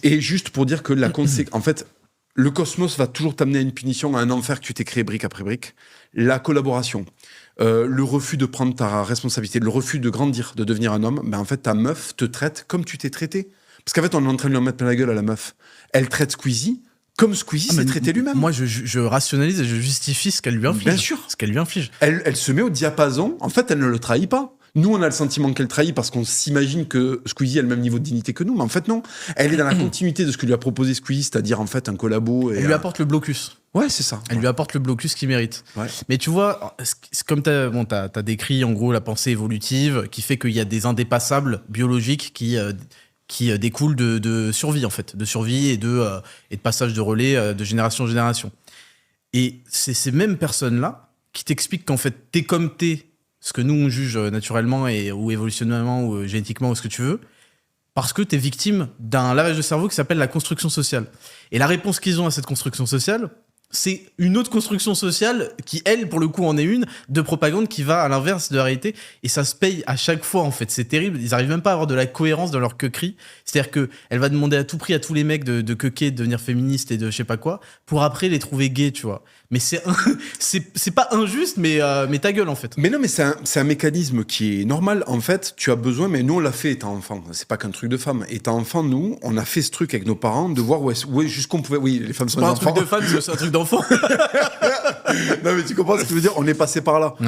Et juste pour dire que en fait, le cosmos va toujours t'amener à une punition, à un enfer que tu t'es créé brique après brique. La collaboration, le refus de prendre ta responsabilité, le refus de grandir, de devenir un homme, ben en fait, ta meuf te traite comme tu t'es traité. Parce qu'en fait, on est en train de lui en mettre plein la gueule à la meuf. Elle traite Squeezie comme Squeezie s'est traité lui-même. Moi, je rationalise et je justifie ce qu'elle lui inflige. Bien sûr. Ce qu'elle lui inflige. Elle se met au diapason. En fait, elle ne le trahit pas. Nous, on a le sentiment qu'elle trahit parce qu'on s'imagine que Squeezie a le même niveau de dignité que nous. Mais en fait, non. Elle est dans la continuité de ce que lui a proposé Squeezie, c'est-à-dire en fait un collabo. Elle lui apporte le blocus. Ouais, c'est ça. Elle lui apporte le blocus qu'il mérite. Ouais. Mais tu vois, c'est comme t'as décrit en gros la pensée évolutive qui fait qu'il y a des indépassables biologiques qui découlent de survie en fait, de survie et de passage de relais de génération en génération. Et c'est ces mêmes personnes-là qui t'expliquent qu'en fait t'es comme t'es, ce que nous on juge naturellement ou évolutionnellement ou génétiquement ou ce que tu veux, parce que t'es victime d'un lavage de cerveau qui s'appelle la construction sociale. Et la réponse qu'ils ont à cette construction sociale, c'est une autre construction sociale qui, elle, pour le coup, en est une, de propagande qui va à l'inverse de la réalité. Et ça se paye à chaque fois, en fait. C'est terrible. Ils arrivent même pas à avoir de la cohérence dans leur queuerie. C'est-à-dire qu'elle va demander à tout prix à tous les mecs de queuquer, de devenir féministes et de je sais pas quoi, pour après les trouver gays, tu vois. Mais c'est pas injuste, mais ta gueule, en fait. Mais non, mais c'est un mécanisme qui est normal. En fait, tu as besoin, mais nous, on l'a fait étant enfant. C'est pas qu'un truc de femme. Étant enfant, nous, on a fait ce truc avec nos parents de voir jusqu'où on pouvait. Oui, les femmes sont des enfants. C'est pas un truc de femme, c'est un truc d'enfant. Non, mais tu comprends ce que je veux dire? On est passé par là. Ouais.